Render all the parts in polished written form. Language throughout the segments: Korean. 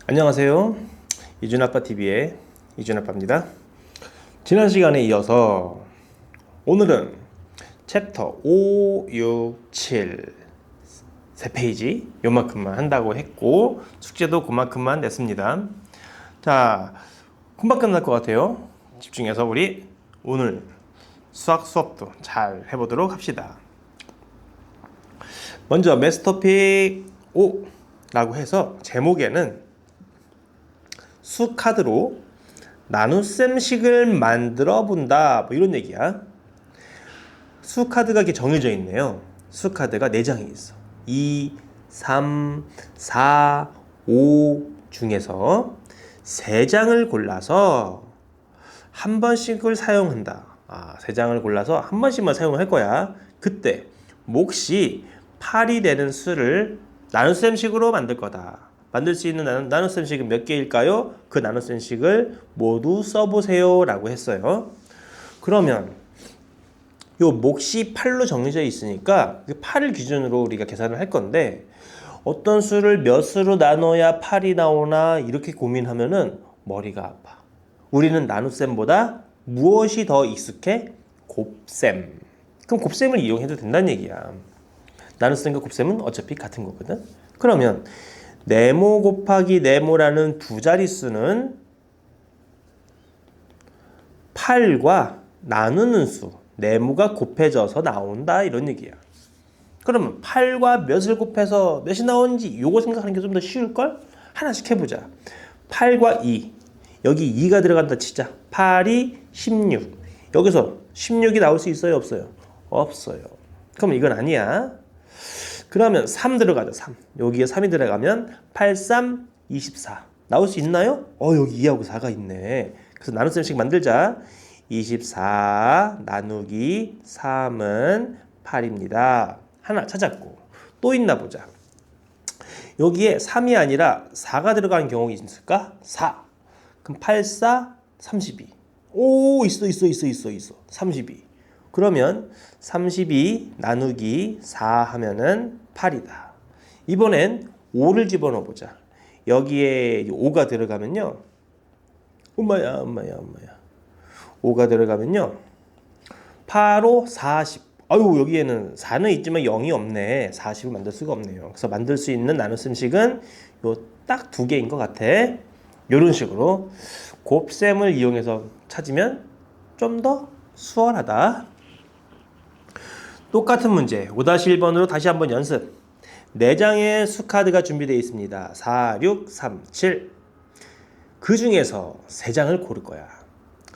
안녕하세요. 이준아빠TV의 이준아빠입니다. 지난 시간에 이어서 오늘은 챕터 5, 6, 7 3페이지 요만큼만 한다고 했고 숙제도 그만큼만 냈습니다. 자, 금방 끝날 것 같아요. 집중해서 우리 오늘 수학도 잘 해보도록 합시다. 먼저 매스터픽 5라고 해서 제목에는 수카드로 나눗셈식을 만들어 본다 뭐 이런 얘기야. 수카드가 이렇게 정해져 있네요. 수카드가 4장이 있어. 2, 3, 4, 5 중에서 3장을 골라서 한 번씩을 사용한다. 3장을 골라서 한 번씩만 사용을 할 거야. 그때 몫이 8이 되는 수를 나눗셈식으로 만들 거다. 만들 수 있는 나눗셈식은 몇 개일까요? 그 나눗셈식을 모두 써보세요 라고 했어요. 그러면 요 몫이 8로 정해져 있으니까 8을 기준으로 우리가 계산을 할 건데 어떤 수를 몇 수로 나눠야 8이 나오나 이렇게 고민하면은 머리가 아파. 우리는 나눗셈보다 무엇이 더 익숙해? 곱셈. 그럼 곱셈을 이용해도 된다는 얘기야. 나눗셈과 곱셈은 어차피 같은 거거든. 그러면 네모 곱하기 네모라는 두 자릿수는 8과 나누는 수, 네모가 곱해져서 나온다 이런 얘기야. 그러면 8과 몇을 곱해서 몇이 나오는지 요거 생각하는 게 좀 더 쉬울걸? 하나씩 해보자. 8과 2, 여기 2가 들어간다 치자. 8이 16. 여기서 16이 나올 수 있어요? 없어요? 없어요. 그럼 이건 아니야. 그러면 3 들어가죠. 3. 여기에 3이 들어가면 8, 3, 24. 나올 수 있나요? 여기 2하고 4가 있네. 그래서 나눗셈식 만들자. 24 나누기 3은 8입니다. 하나 찾았고. 또 있나 보자. 여기에 3이 아니라 4가 들어가는 경우가 있을까? 4. 그럼 8, 4, 32. 오, 있어. 32. 그러면 32 나누기 4 하면은 8이다. 이번엔 5를 집어넣어 보자. 여기에 5가 들어가면요. 엄마야. 5가 들어가면요. 8호 40. 여기에는 4는 있지만 0이 없네. 40을 만들 수가 없네요. 그래서 만들 수 있는 나눗셈식은 요 딱 2개인 것 같아. 요런 식으로 곱셈을 이용해서 찾으면 좀 더 수월하다. 똑같은 문제 5-1번으로 다시 한번 연습. 4장의 수카드가 준비되어 있습니다. 4, 6, 3, 7. 그 중에서 3장을 고를 거야.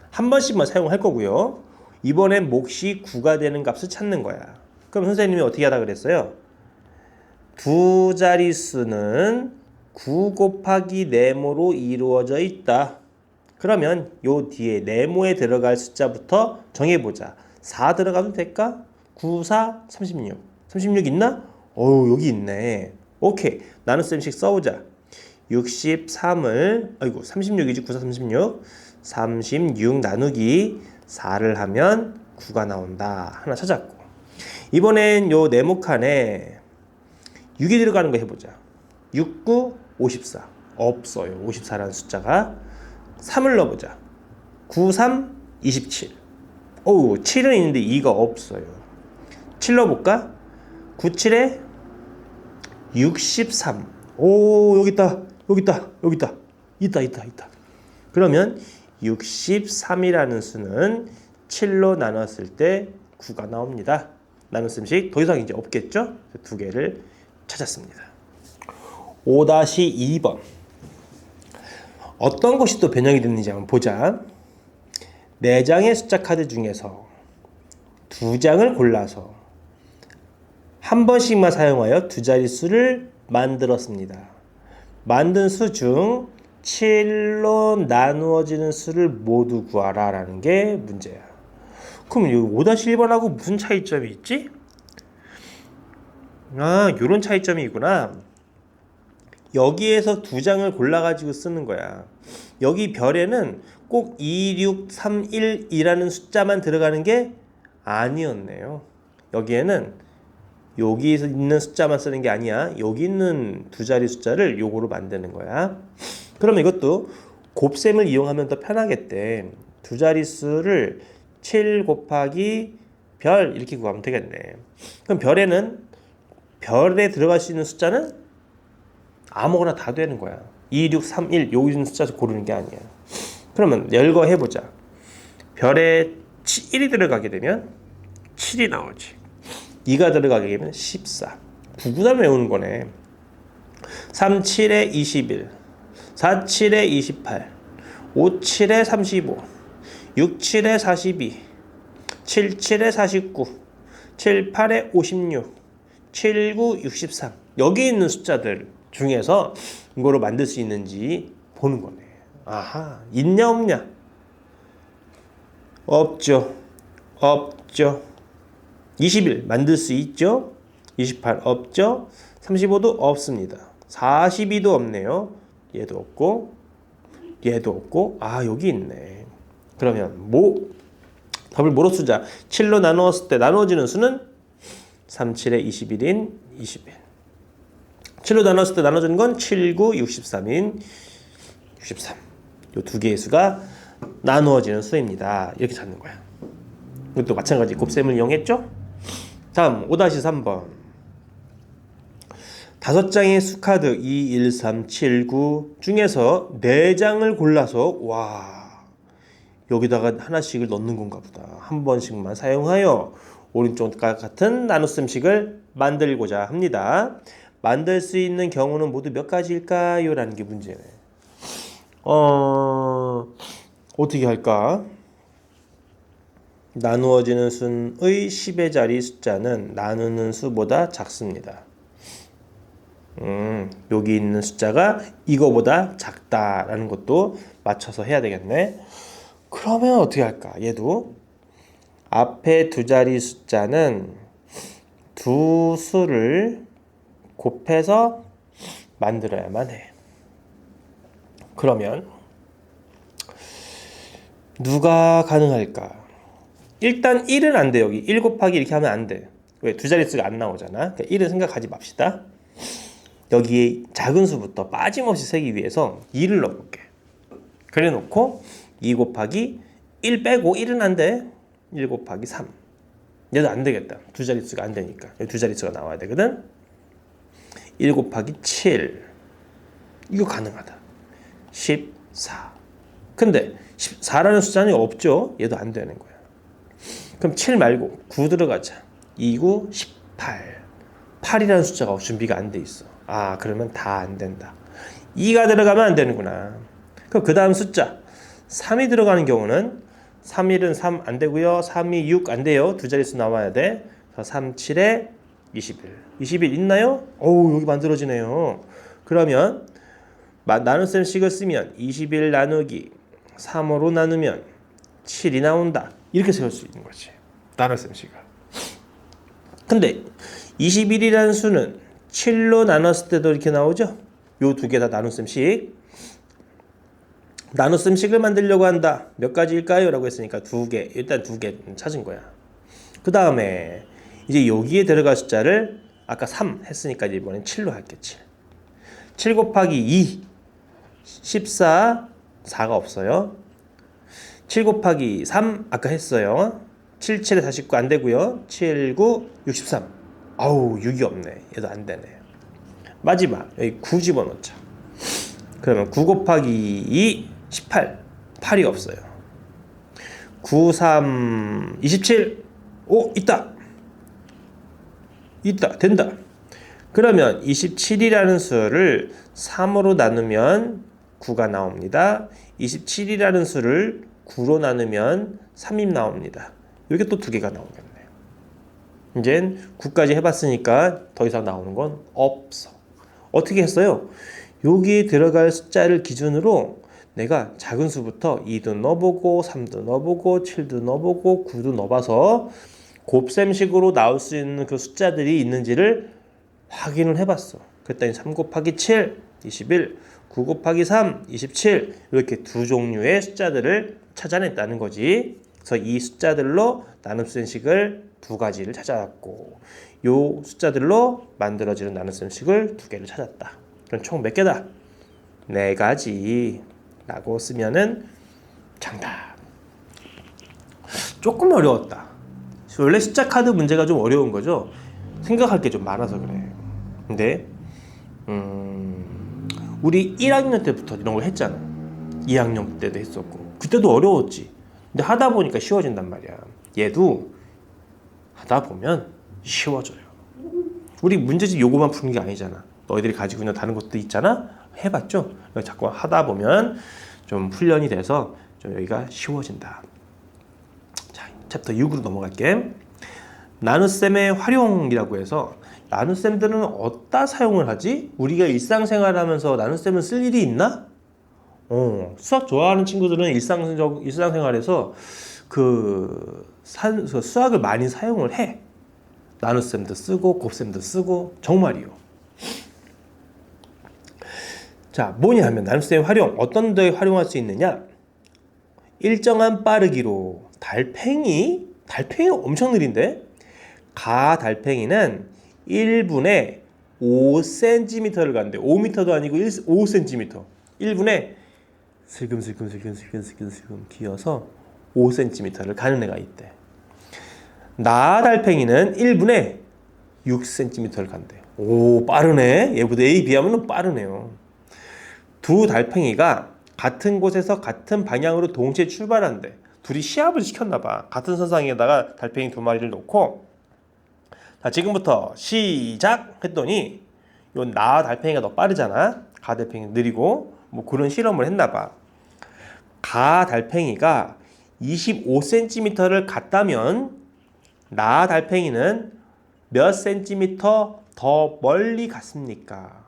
한 번씩만 사용할 거고요. 이번엔 몫이 9가 되는 값을 찾는 거야. 그럼 선생님이 어떻게 하라 그랬어요? 두 자릿수는 9 곱하기 네모로 이루어져 있다. 그러면 요 뒤에 네모에 들어갈 숫자부터 정해보자. 4 들어가도 될까? 9, 4, 36. 36 있나? 여기 있네. 오케이. 나눗셈식 써보자. 63을, 36이지. 9, 4, 36. 36 나누기 4를 하면 9가 나온다. 하나 찾았고. 이번엔 요 네모칸에 6이 들어가는 거 해보자. 6, 9, 54. 없어요. 54라는 숫자가. 3을 넣어보자. 9, 3, 27. 7은 있는데 2가 없어요. 7 넣어볼까? 9, 7에 63. 여기 있다. 있다. 그러면 63이라는 수는 7로 나눴을 때 9가 나옵니다. 나눗셈식 더 이상 이제 없겠죠? 2개를 찾았습니다. 5-2번. 어떤 것이 또 변형이 됐는지 한번 보자. 4장의 숫자 카드 중에서 2장을 골라서 한 번씩만 사용하여 두 자릿수를 만들었습니다. 만든 수 중 7로 나누어지는 수를 모두 구하라 라는 게 문제야. 그럼 여기 5-1번하고 무슨 차이점이 있지? 요런 차이점이 있구나. 여기에서 2장을 골라가지고 쓰는 거야. 여기 별에는 꼭 2, 6, 3, 1이라는 숫자만 들어가는 게 아니었네요. 여기에는 여기에서 있는 숫자만 쓰는 게 아니야. 여기 있는 두 자리 숫자를 요거로 만드는 거야. 그러면 이것도 곱셈을 이용하면 더 편하겠대. 두 자릿수를 7 곱하기 별 이렇게 구하면 되겠네. 그럼 별에 들어갈 수 있는 숫자는 아무거나 다 되는 거야. 2, 6, 3, 1 여기 있는 숫자 고르는 게 아니야. 그러면 열거해보자. 별에 1이 들어가게 되면 7이 나오지. 2가 들어가게 되면 14. 구구단 외우는 거네. 3, 7에 21, 4, 7에 28, 5, 7에 35, 6, 7에 42, 7, 7에 49, 7, 8에 56, 7, 9, 63. 여기 있는 숫자들 중에서 이거로 만들 수 있는지 보는 거네. 아하, 있냐 없냐? 없죠. 없죠. 21 만들 수 있죠? 28 없죠? 35도 없습니다. 42도 없네요. 얘도 없고 얘도 없고 아 여기 있네. 그러면 답을 뭐로 쓰자? 7로 나누었을 때 나누어지는 수는 3, 7에 21인 21. 7로 나눴을 때 나눠주는 건 7, 9, 63인 63. 이 두 개의 수가 나누어지는 수입니다. 이렇게 찾는 거야. 이것도 마찬가지 곱셈을 이용했죠? 다음 5-3번. 5장의 수카드 2, 1, 3, 7, 9 중에서 4장을 골라서 와 여기다가 하나씩을 넣는 건가 보다. 한 번씩만 사용하여 오른쪽과 같은 나눗셈식을 만들고자 합니다. 만들 수 있는 경우는 모두 몇 가지일까요? 라는 게 문제네. 어떻게 할까? 나누어지는 수의 10의 자리 숫자는 나누는 수보다 작습니다. 여기 있는 숫자가 이거보다 작다라는 것도 맞춰서 해야 되겠네. 그러면 어떻게 할까? 얘도 앞에 두 자리 숫자는 두 수를 곱해서 만들어야만 해. 그러면 누가 가능할까? 일단 1은 안 돼. 여기 1 곱하기 이렇게 하면 안 돼. 왜? 두 자릿수가 안 나오잖아. 그러니까 1은 생각하지 맙시다. 여기에 작은 수부터 빠짐없이 세기 위해서 2를 넣어볼게. 그래 놓고 2 곱하기 1 빼고 1은 안 돼. 1 곱하기 3. 얘도 안 되겠다. 두 자릿수가 안 되니까. 두 자릿수가 나와야 되거든. 1 곱하기 7. 이거 가능하다. 14. 근데 14라는 숫자는 없죠. 얘도 안 되는 거야. 그럼 7 말고 9 들어가자. 2, 9, 18. 8이라는 숫자가 준비가 안 돼 있어. 아, 그러면 다 안 된다. 2가 들어가면 안 되는구나. 그럼 그 다음 숫자 3이 들어가는 경우는 3, 1은 3 안 되고요. 3, 2, 6 안 돼요. 두 자릿수 나와야 돼. 3, 7에 21. 21 있나요? 어우, 여기 만들어지네요. 그러면 나눗셈식을 쓰면 21 나누기 3으로 나누면 7이 나온다. 이렇게 세울 수 있는 거지. 나눗셈식을. 근데 21이라는 수는 7로 나눴을 때도 이렇게 나오죠? 요 두 개 다 나눗셈식. 나눗셈식을 만들려고 한다. 몇 가지일까요? 라고 했으니까 두 개. 일단 두 개 찾은 거야. 그 다음에 이제 여기에 들어갈 숫자를 아까 3 했으니까 이번엔 7로 할게. 7 곱하기 2 14 4가 없어요. 7 곱하기 3 아까 했어요. 7, 7에 49 안 되고요. 7, 9, 63. 아우 6이 없네. 얘도 안 되네. 마지막 여기 9 집어넣자. 그러면 9 곱하기 2 18. 8이 없어요. 9, 3, 27. 오 있다. 된다. 그러면 27이라는 수를 3으로 나누면 9가 나옵니다. 27이라는 수를 9로 나누면 3이 나옵니다. 이렇게 또 두 개가 나오겠네. 이젠 9까지 해봤으니까 더 이상 나오는 건 없어. 어떻게 했어요? 여기에 들어갈 숫자를 기준으로 내가 작은 수부터 2도 넣어보고 3도 넣어보고 7도 넣어보고 9도 넣어봐서 곱셈식으로 나올 수 있는 그 숫자들이 있는지를 확인을 해봤어. 그랬더니 3 곱하기 7, 21, 9 곱하기 3, 27 이렇게 두 종류의 숫자들을 찾아냈다는 거지. 그래서 이 숫자들로 나눗셈식을 두 가지를 찾아왔고 요 숫자들로 만들어지는 나눗셈식을 두 개를 찾았다. 그럼 총 몇 개다? 4가지 라고 쓰면은 정답. 조금 어려웠다. 원래 숫자 카드 문제가 좀 어려운 거죠. 생각할 게 좀 많아서 그래. 근데 우리 1학년 때부터 이런 걸 했잖아. 2학년 때도 했었고 그때도 어려웠지. 근데 하다 보니까 쉬워진단 말이야. 얘도 하다 보면 쉬워져요. 우리 문제집 요거만 푸는 게 아니잖아. 너희들이 가지고 있는 다른 것도 있잖아. 해봤죠? 자꾸 하다 보면 좀 훈련이 돼서 좀 여기가 쉬워진다. 자, 챕터 6으로 넘어갈게. 나눗셈의 활용이라고 해서 나눗셈들은 어디다 사용을 하지? 우리가 일상생활하면서 나눗셈을 쓸 일이 있나? 수학 좋아하는 친구들은 일상생활에서 수학을 많이 사용을 해. 나눗셈도 쓰고 곱셈도 쓰고 정말이요. 자, 뭐냐 하면 나눗셈의 활용 어떤 데 활용할 수 있느냐? 일정한 빠르기로 달팽이 엄청 느린데 가달팽이는 1분에 5cm를 간대. 5m도 아니고 5cm. 1분에 슬금슬금 기어서 5cm를 가는 애가 있대. 나달팽이는 1분에 6cm를 간대. 오, 빠르네. 얘보다 A 비하면 빠르네요. 두 달팽이가 같은 곳에서 같은 방향으로 동시에 출발한대. 둘이 시합을 시켰나봐. 같은 선상에다가 달팽이 2마리를 놓고 자, 지금부터 시작 했더니 요 나달팽이가 더 빠르잖아. 가달팽이 느리고 뭐 그런 실험을 했나봐. 가달팽이가 25cm를 갔다면 나달팽이는 몇 센티미터 더 멀리 갔습니까?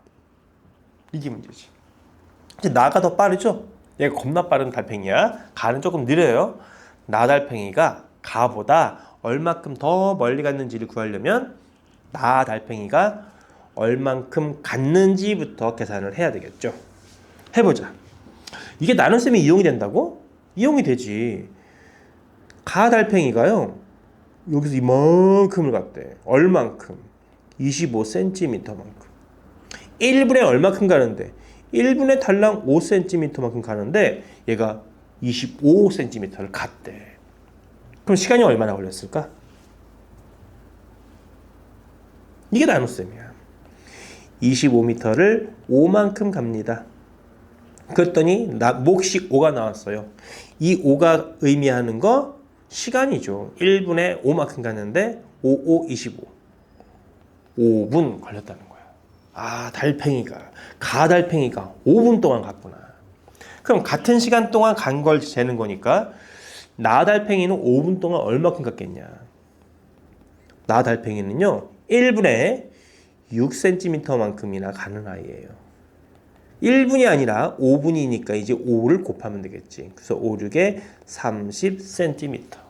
이게 문제지. 이제 나가 더 빠르죠? 얘가 겁나 빠른 달팽이야. 가는 조금 느려요. 나달팽이가 가보다 얼마큼 더 멀리 갔는지를 구하려면 나달팽이가 얼만큼 갔는지부터 계산을 해야 되겠죠. 해보자. 이게 나눗셈이 이용이 된다고? 이용이 되지. 가달팽이가요 여기서 이만큼을 갔대. 얼만큼? 25cm만큼. 1분에 얼마큼 가는데 1분에 달랑 5cm만큼 가는데 얘가 25cm를 갔대. 그럼 시간이 얼마나 걸렸을까? 이게 나눗셈이야. 25m를 5만큼 갑니다. 그랬더니 몫이 5가 나왔어요. 이 5가 의미하는 거 시간이죠. 1분에 5만큼 갔는데 5, 25. 5분 걸렸다는 거야. 아, 가달팽이가 5분 동안 갔구나. 그럼 같은 시간 동안 간 걸 재는 거니까 나달팽이는 5분 동안 얼마큼 갔겠냐. 나달팽이는요 1분에 6cm만큼이나 가는 아이예요. 1분이 아니라 5분이니까 이제 5를 곱하면 되겠지. 그래서 5, 6에 30cm.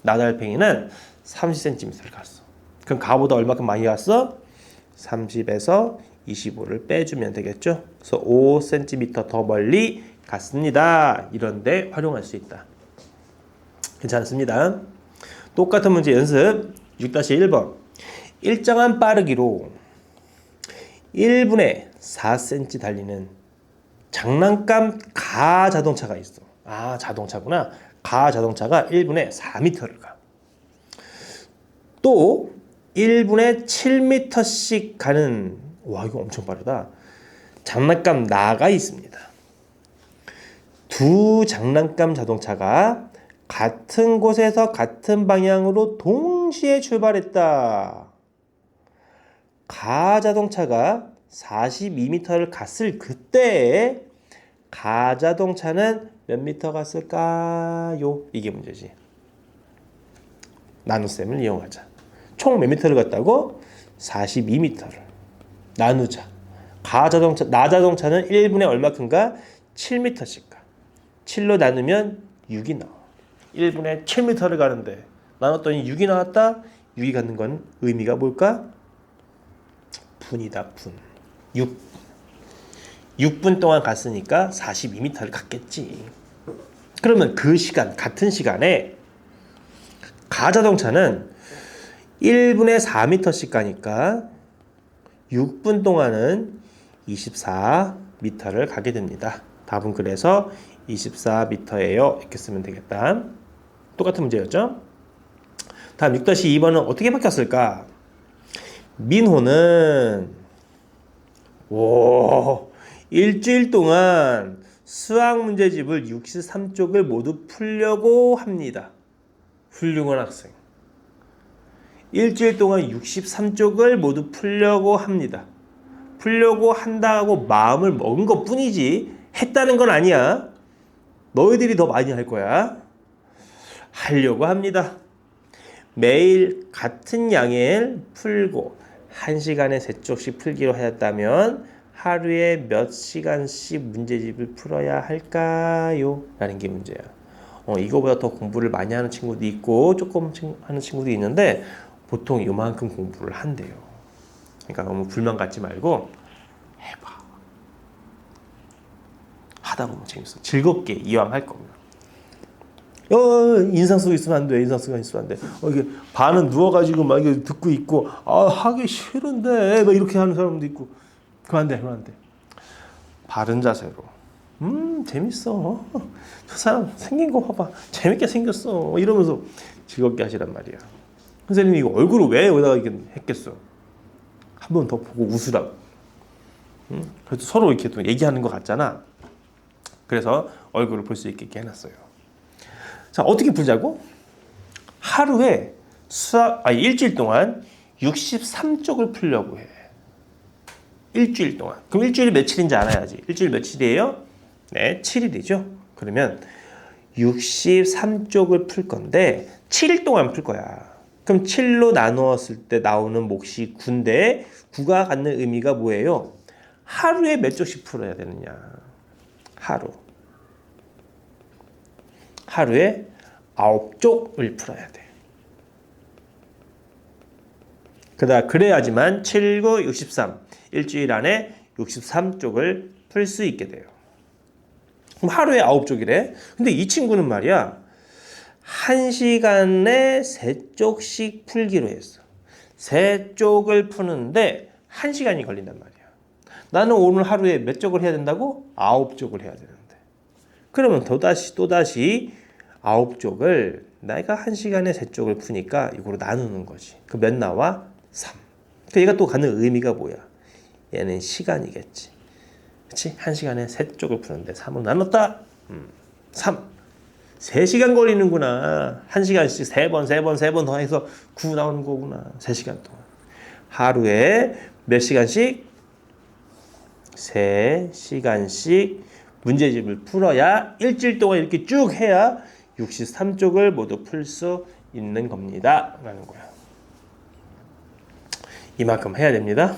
나달팽이는 30cm를 갔어. 그럼 가보다 얼마큼 많이 갔어? 30에서 25를 빼주면 되겠죠. 그래서 5cm 더 멀리 갔습니다. 이런데 활용할 수 있다. 괜찮습니다. 똑같은 문제 연습 6-1번. 일정한 빠르기로 1분에 4cm 달리는 장난감 가자동차가 있어. 아, 자동차구나. 가자동차가 1분에 4m를 가. 또 1분에 7m씩 가는, 와, 이거 엄청 빠르다. 장난감 나가 있습니다. 두 장난감 자동차가 같은 곳에서 같은 방향으로 동시에 출발했다. 가자동차가 42m를 갔을 그때 가자동차는 몇 미터 갔을까요? 이게 문제지. 나눗셈을 이용하자. 총 몇 미터를 갔다고? 42m를 나누자. 나자동차는 1분에 얼마큼 가? 7m씩 가. 7로 나누면 6이 나와. 1분에 7m를 가는데 나눴더니 6이 나왔다? 6이 갖는 건 의미가 뭘까? 분이다, 분. 6분 동안 갔으니까 42m를 갔겠지. 그러면 그 시간, 같은 시간에 가자동차는 1분에 4m씩 가니까 6분 동안은 24 미터를 가게 됩니다. 답은 그래서 24m예요. 이렇게 쓰면 되겠다. 똑같은 문제였죠? 다음 6-2번은 어떻게 바뀌었을까? 민호는 일주일 동안 수학 문제집을 63쪽을 모두 풀려고 합니다. 훌륭한 학생. 일주일 동안 63쪽을 모두 풀려고 합니다. 풀려고 한다고 마음을 먹은 것 뿐이지 했다는 건 아니야. 너희들이 더 많이 할 거야. 하려고 합니다. 매일 같은 양을 풀고 1시간에 3쪽씩 풀기로 하였다면 하루에 몇 시간씩 문제집을 풀어야 할까요? 라는 게 문제야. 이거보다 더 공부를 많이 하는 친구도 있고 조금 하는 친구도 있는데 보통 이만큼 공부를 한대요. 그러니까 너무 불만 갖지 말고 해봐. 하다 보면 재밌어. 즐겁게 이왕 할 거면. 인상 쓰고 있으면 안 돼. 인상 쓰고 있으면 안 돼. 이게 반은 누워가지고 막 이게 듣고 있고, 하기 싫은데, 막 이렇게 하는 사람도 있고. 그만 안 돼, 그만 안 돼. 바른 자세로. 재밌어. 저 사람 생긴 거 봐봐. 재밌게 생겼어. 이러면서 즐겁게 하시란 말이야. 선생님이 이거 얼굴을 왜 여기다가 이렇게 했겠어? 한 번 더 보고 웃으라고. 그래도 서로 이렇게 또 얘기하는 것 같잖아. 그래서 얼굴을 볼 수 있게 해놨어요. 자, 어떻게 풀자고? 하루에 일주일 동안 63쪽을 풀려고 해. 일주일 동안. 그럼 일주일이 며칠인지 알아야지. 일주일 며칠이에요? 네, 7일이죠. 그러면 63쪽을 풀 건데 7일 동안 풀 거야. 그럼 7로 나누었을 때 나오는 몫이 9인데 9가 갖는 의미가 뭐예요? 하루에 몇 쪽씩 풀어야 되느냐. 하루에 9쪽을 풀어야 돼. 그래야지만 7, 9, 63 일주일 안에 63쪽을 풀 수 있게 돼요. 그럼 하루에 9쪽이래. 근데 이 친구는 말이야 1시간에 3쪽씩 풀기로 했어. 3쪽을 푸는데 1시간이 걸린단 말이야. 나는 오늘 하루에 몇 쪽을 해야 된다고? 9쪽을 해야 되는데. 그러면 또다시 9쪽을 내가 1시간에 3쪽을 푸니까 이거로 나누는 거지. 그 몇 나와? 3. 그러니까 얘가 또 갖는 의미가 뭐야? 얘는 시간이겠지. 그치? 1시간에 3쪽을 푸는데 3으로 나눴다? 3. 3시간 걸리는구나. 1시간씩 3번 더 해서 9 나오는 거구나. 3시간 동안. 하루에 몇 시간씩? 3시간씩 문제집을 풀어야 일주일 동안 이렇게 쭉 해야 63쪽을 모두 풀 수 있는 겁니다. 라는 거야. 이만큼 해야 됩니다.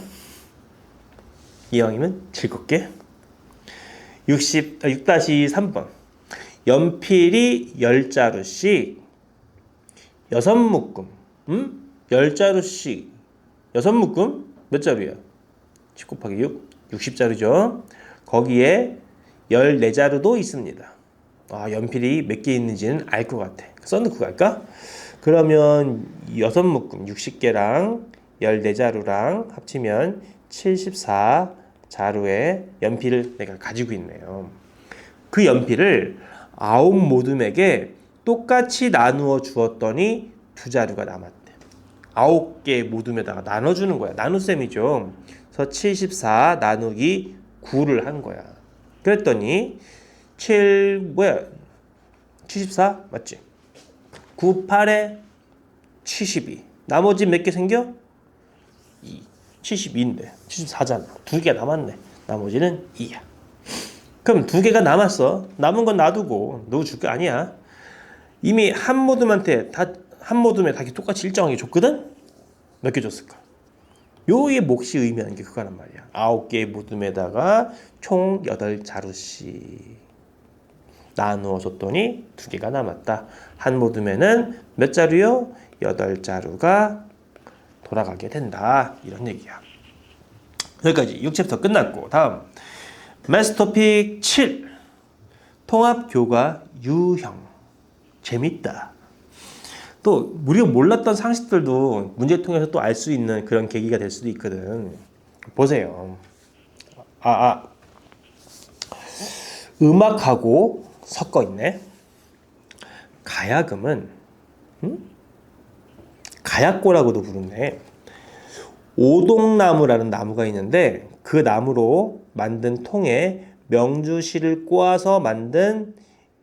이왕이면 즐겁게. 6-3번. 연필이 10자루씩 6묶음. 10자루씩 6묶음? 몇 자루야? 10 곱하기 6. 60자루죠. 거기에 14자루도 있습니다. 연필이 몇 개 있는지는 알 것 같아. 써놓고 갈까? 그러면 6묶음 60개랑 14자루랑 합치면 74자루의 연필을 내가 가지고 있네요. 그 연필을 9모둠에게 똑같이 나누어 주었더니 2자루가 남았대. 9개 모둠에다가 나눠주는 거야. 나눗셈이죠. 그래서 74 나누기 9를 한 거야. 그랬더니 74 맞지? 9, 8에 72. 나머지 몇 개 생겨? 2. 72인데 74잖아. 2개 남았네. 나머지는 2야. 그럼 2개가 남았어. 남은 건 놔두고 너 줄 거 아니야. 이미 한 모둠에 다 똑같이 일정하게 줬거든? 몇 개 줬을까? 요의 몫이 의미하는 게 그거란 말이야. 9개의 모둠에다가 총 8자루씩 나누어 줬더니 2개가 남았다. 한 모둠에는 몇 자루요? 8자루가 돌아가게 된다. 이런 얘기야. 여기까지 6챕터 끝났고 다음 매스 토픽 7 통합교과 유형. 재밌다. 또 우리가 몰랐던 상식들도 문제 통해서 또 알 수 있는 그런 계기가 될 수도 있거든. 보세요. 음악하고 섞어 있네. 가야금은 가야꼬라고도 부르네. 오동나무라는 나무가 있는데 그 나무로 만든 통에 명주실을 꼬아서 만든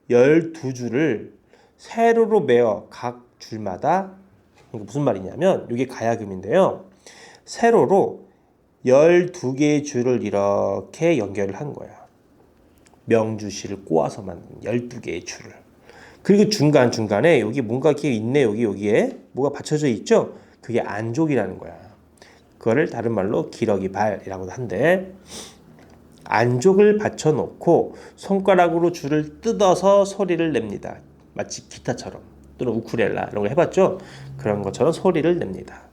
12줄을 세로로 매어 각 줄마다, 이게 무슨 말이냐면 이게 가야금인데요. 세로로 12개의 줄을 이렇게 연결을 한 거야. 명주실을 꼬아서 만든 12개의 줄을. 그리고 중간중간에 여기 뭔가 이렇게 있네. 여기에 뭐가 받쳐져 있죠? 그게 안족이라는 거야. 그거를 다른 말로 기러기발이라고도 한대. 안족을 받쳐놓고 손가락으로 줄을 뜯어서 소리를 냅니다. 마치 기타처럼 또는 우쿨렐라 이런 거 해봤죠? 그런 것처럼 소리를 냅니다.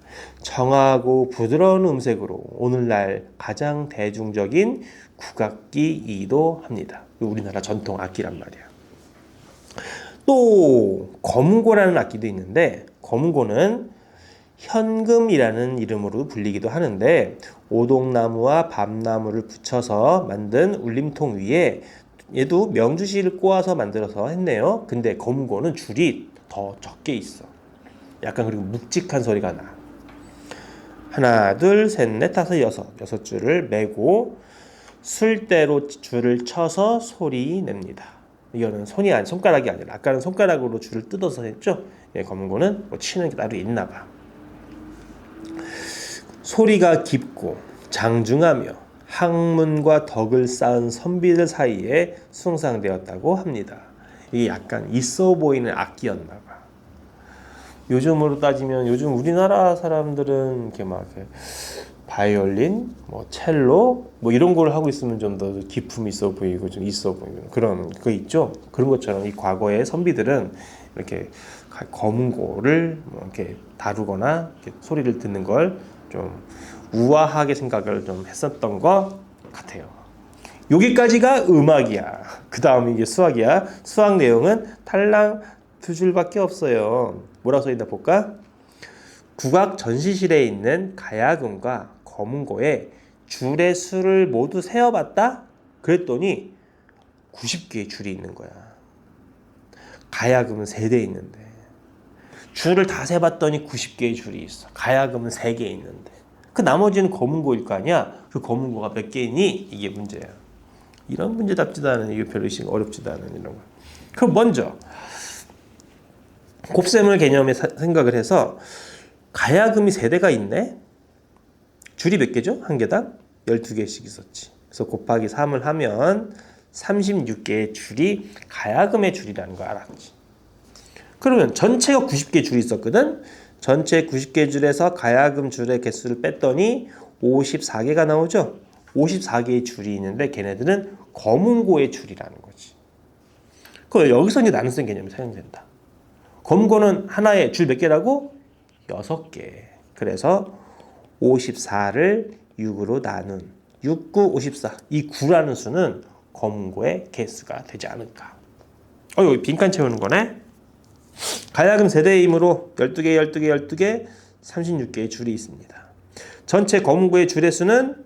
정하고 부드러운 음색으로 오늘날 가장 대중적인 국악기이기도 합니다. 우리나라 전통 악기란 말이야. 또 검은고라는 악기도 있는데 검은고는 현금이라는 이름으로 불리기도 하는데 오동나무와 밤나무를 붙여서 만든 울림통 위에 얘도 명주실을 꼬아서 만들어서 했네요. 근데 검은고는 줄이 더 적게 있어. 약간 그리고 묵직한 소리가 나. 하나, 둘, 셋, 넷, 다섯, 여섯 줄을 매고 술대로 줄을 쳐서 소리 냅니다. 이거는 손가락이 아니라 아까는 손가락으로 줄을 뜯어서 했죠. 예, 검은고는 뭐 치는 게 따로 있나 봐. 소리가 깊고 장중하며 학문과 덕을 쌓은 선비들 사이에 숭상되었다고 합니다. 이게 약간 있어 보이는 악기였나 봐. 요즘으로 따지면 요즘 우리나라 사람들은 이렇게 막 바이올린, 뭐 첼로, 뭐 이런 걸 하고 있으면 좀 더 기품이 있어 보이고 좀 있어 보이는 그런 거 있죠. 그런 것처럼 이 과거의 선비들은 이렇게 검은고를 뭐 이렇게 다루거나 이렇게 소리를 듣는 걸 좀 우아하게 생각을 좀 했었던 것 같아요. 여기까지가 음악이야. 그 다음에 이게 수학이야. 수학 내용은 탈랑 2줄밖에 없어요. 뭐라고 써있나 볼까? 국악 전시실에 있는 가야금과 검은고의 줄의 수를 모두 세어봤다? 그랬더니 90개의 줄이 있는 거야. 가야금은 3대 있는데 줄을 다 세봤더니 90개의 줄이 있어. 가야금은 3개 있는데 그 나머지는 검은고일 거 아니야. 그 검은고가 몇 개이니? 이게 문제야. 이런 문제답지도 않은, 이게 별로 어렵지도 않은 이런 거. 그럼 먼저 곱셈을 개념에 생각을 해서 가야금이 3대가 있네. 줄이 몇 개죠? 한 개당 12개씩 있었지. 그래서 곱하기 3을 하면 36개의 줄이 가야금의 줄이라는 거 알았지. 그러면 전체가 90개 줄이 있었거든. 전체 90개 줄에서 가야금 줄의 개수를 뺐더니 54개가 나오죠. 54개의 줄이 있는데 걔네들은 검은고의 줄이라는 거지. 그 여기서 이제 나눗셈 개념이 사용된다. 검은고는 하나에 줄 몇 개라고? 6개. 그래서 54를 6으로 나눈 6, 9, 54. 이 9라는 수는 검은고의 개수가 되지 않을까. 여기 빈칸 채우는 거네. 가야금 세대이므로 12개, 12개, 12개, 36개의 줄이 있습니다. 전체 검은고의 줄의 수는,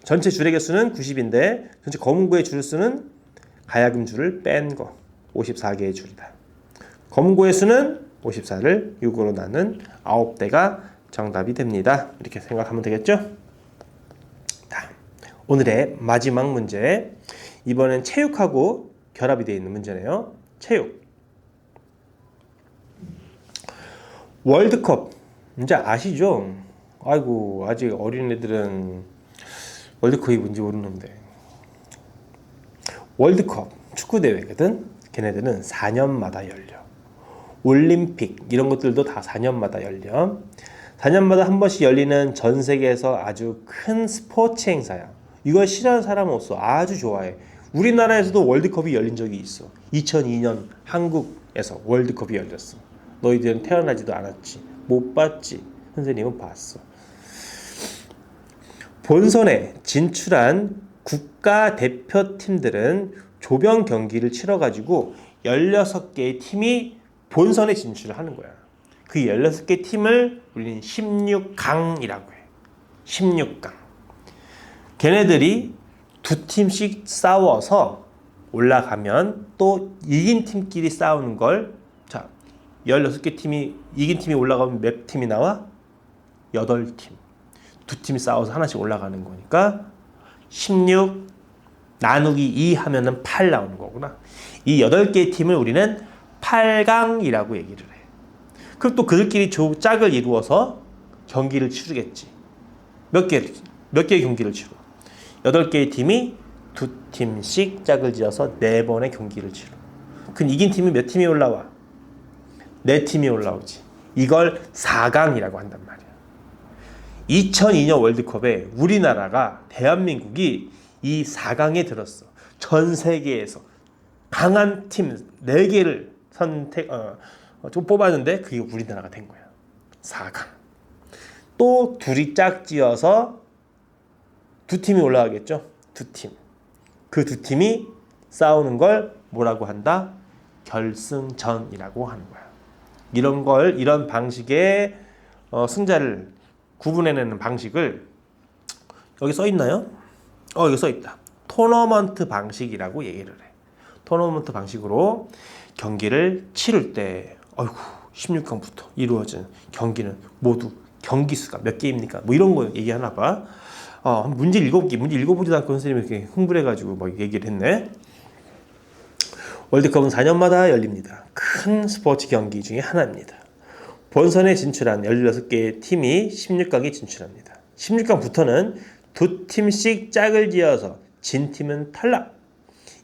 전체 줄의 개수는 90인데 전체 검은고의 줄 수는 가야금 줄을 뺀 거 54개의 줄이다. 검은고의 수는 54를 6으로 나눈 9대가 정답이 됩니다. 이렇게 생각하면 되겠죠? 다음, 오늘의 마지막 문제. 이번엔 체육하고 결합이 되어 있는 문제네요. 체육. 월드컵 이제 아시죠? 아이고 아직 어린애들은 월드컵이 뭔지 모르는데, 월드컵 축구대회거든. 걔네들은 4년마다 열려. 올림픽 이런 것들도 다 4년마다 열려. 4년마다 한 번씩 열리는 전 세계에서 아주 큰 스포츠 행사야. 이걸 싫어하는 사람은 없어. 아주 좋아해. 우리나라에서도 월드컵이 열린 적이 있어. 2002년 한국에서 월드컵이 열렸어. 너희들은 태어나지도 않았지. 못 봤지. 선생님은 봤어. 본선에 진출한 국가대표팀들은 조별 경기를 치러가지고 16개의 팀이 본선에 진출을 하는 거야. 그 16개 팀을 우리는 16강이라고 해. 16강. 걔네들이 2팀씩 싸워서 올라가면 또 이긴 팀끼리 싸우는 걸, 자, 16개 팀이, 이긴 팀이 올라가면 몇 팀이 나와? 8팀. 두 팀이 싸워서 하나씩 올라가는 거니까 16 나누기 2 하면은 8 나오는 거구나. 이 8개의 팀을 우리는 8강이라고 얘기를 해. 그럼 또 그들끼리 짝을 이루어서 경기를 치르겠지. 몇 개의 경기를 치러? 8개의 팀이 두 팀씩 짝을 지어서 4번의 경기를 치러. 그럼 이긴 팀이 몇 팀이 올라와? 4팀이 올라오지. 이걸 4강이라고 한단 말이야. 2002년 월드컵에 우리나라가, 대한민국이 이 4강에 들었어. 전 세계에서 강한 팀 4개를 좀 뽑았는데 그게 우리나라가 된 거야. 4강. 또 둘이 짝지어서 두 팀이 올라가겠죠. 두 팀. 그 두 팀이 싸우는 걸 뭐라고 한다? 결승전이라고 하는 거야. 이런 방식의 승자를 구분해내는 방식을, 여기 써 있나요? 여기 써 있다. 토너먼트 방식이라고 얘기를 해. 토너먼트 방식으로 경기를 치를 때, 16강부터 이루어진 경기는 모두 경기 수가 몇 개입니까? 뭐 이런 거 얘기하나 봐. 문제 읽어보지도 않고 선생님이 이렇게 흥분해가지고 막 얘기를 했네. 월드컵은 4년마다 열립니다. 큰 스포츠 경기 중에 하나입니다. 본선에 진출한 16개의 팀이 16강에 진출합니다. 16강부터는 두 팀씩 짝을 지어서 진 팀은 탈락,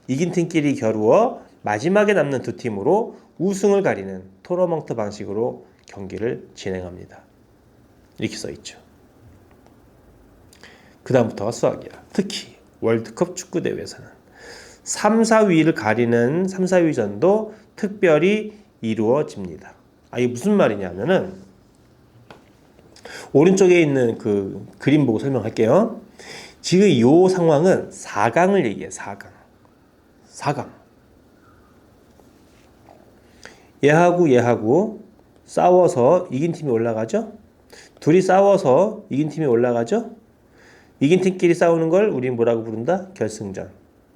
이긴 팀끼리 겨루어 마지막에 남는 두 팀으로 우승을 가리는 토너먼트 방식으로 경기를 진행합니다. 이렇게 써있죠. 그 다음부터가 수학이야. 특히 월드컵 축구대회에서는 3, 4위를 가리는 3, 4위전도 특별히 이루어집니다. 이게 무슨 말이냐면은, 오른쪽에 있는 그 그림 보고 설명할게요. 지금 이 상황은 4강을 얘기해. 4강. 얘하고 싸워서 이긴 팀이 올라가죠. 둘이 싸워서 이긴 팀이 올라가죠. 이긴 팀끼리 싸우는 걸 우리는 뭐라고 부른다? 결승전.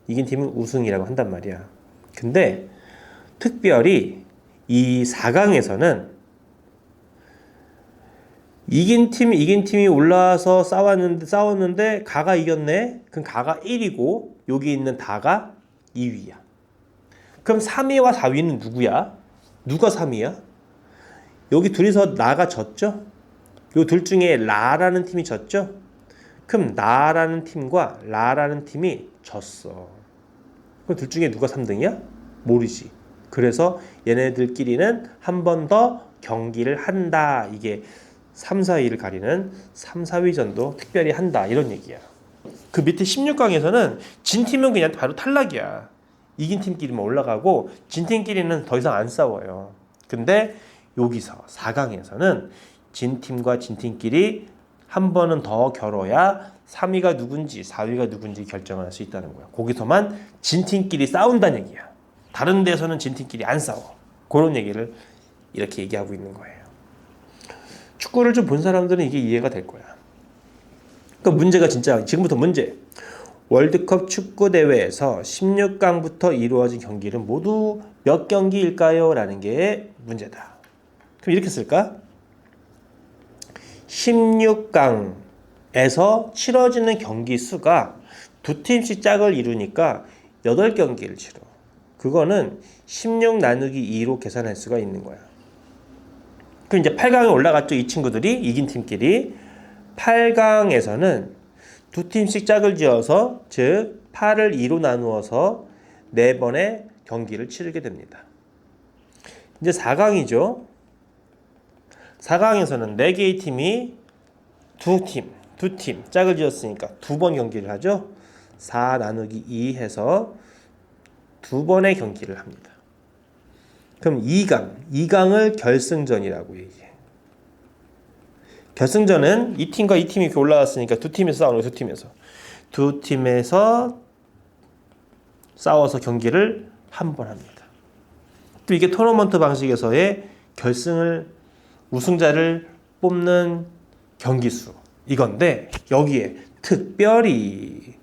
이긴 팀은 우승이라고 한단 말이야. 근데 특별히 이 4강에서는 이긴 팀이 올라와서 싸웠는데 가가 이겼네. 그럼 가가 1위고 여기 있는 다가 2위야. 그럼 3위와 4위는 누구야? 누가 3위야? 여기 둘이서 나가 졌죠? 요 둘 중에 라라는 팀이 졌죠? 그럼 나라는 팀과 라라는 팀이 졌어. 그럼 둘 중에 누가 3등이야? 모르지. 그래서 얘네들끼리는 한 번 더 경기를 한다. 이게 3, 4위를 가리는 3, 4위전도 특별히 한다. 이런 얘기야. 그 밑에 16강에서는 진 팀은 그냥 바로 탈락이야. 이긴 팀끼리만 올라가고 진 팀끼리는 더 이상 안 싸워요. 근데 여기서 4강에서는 진 팀과 진 팀끼리 한 번은 더 겨뤄야 3위가 누군지 4위가 누군지 결정할 수 있다는 거야. 거기서만 진 팀끼리 싸운다는 얘기야. 다른 데서는 진 팀끼리 안 싸워. 그런 얘기를 이렇게 얘기하고 있는 거예요. 축구를 좀 본 사람들은 이게 이해가 될 거야. 그러니까 문제가 진짜 지금부터 문제. 월드컵 축구 대회에서 16강부터 이루어진 경기는 모두 몇 경기일까요? 라는 게 문제다. 그럼 이렇게 쓸까? 16강에서 치러지는 경기 수가 두 팀씩 짝을 이루니까 8경기를 치러. 그거는 16 나누기 2로 계산할 수가 있는 거야. 그럼 이제 8강에 올라갔죠. 이 친구들이 이긴 팀끼리. 8강에서는 두 팀씩 짝을 지어서, 즉 8을 2로 나누어서 4번의 경기를 치르게 됩니다. 이제 4강이죠. 4강에서는 4개의 팀이 두 팀 짝을 지었으니까 2번 경기를 하죠. 4 나누기 2 해서 2번의 경기를 합니다. 그럼 2강을 결승전이라고 얘기해. 결승전은 이 팀과 이 팀이 이렇게 올라왔으니까 두 팀에서 싸우는 거예요. 두 팀에서 싸워서 경기를 한 번 합니다. 또 이게 토너먼트 방식에서의 우승자를 뽑는 경기수 이건데, 여기에 특별히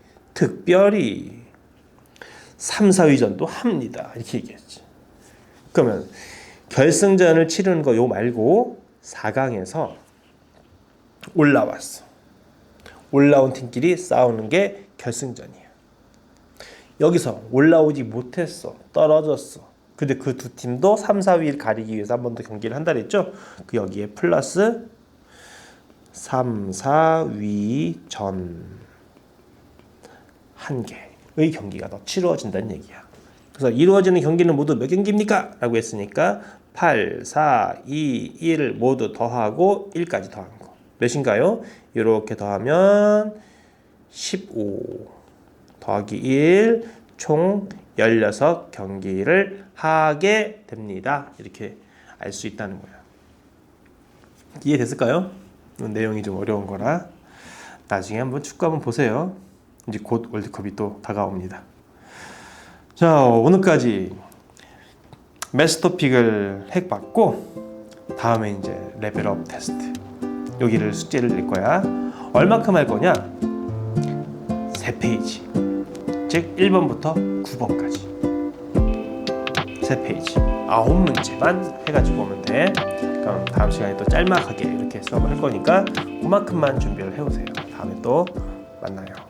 3, 4위전도 합니다. 이렇게 얘기했지. 그러면 결승전을 치르는 거 요 말고 4강에서 올라왔어. 올라온 팀끼리 싸우는 게 결승전이야. 여기서 올라오지 못했어. 떨어졌어. 근데 그 두 팀도 3, 4위를 가리기 위해서 한 번 더 경기를 한다 그랬죠? 그 여기에 플러스 3, 4위전 한 개의 경기가 더 치루어진다는 얘기야. 그래서 이루어지는 경기는 모두 몇 경기입니까? 라고 했으니까 8, 4, 2, 1을 모두 더하고 1까지 더한 거. 몇인가요? 이렇게 더하면 15 더하기 1 총 16경기를 하게 됩니다. 이렇게 알 수 있다는 거야. 이해됐을까요? 내용이 좀 어려운 거라 나중에 한번 축구 한번 보세요. 이제 곧 월드컵이 또 다가옵니다. 자, 오늘까지 매스토픽을 핵 받고 다음에 이제 레벨업 테스트 여기를 숙제를 낼 거야. 얼마큼 할 거냐? 3페이지. 즉 1번부터 9번까지 3페이지 9문제만 해가지고 오면 돼. 그럼 다음 시간에 또 짤막하게 이렇게 수업을 할 거니까 그만큼만 준비를 해오세요. 다음에 또 만나요.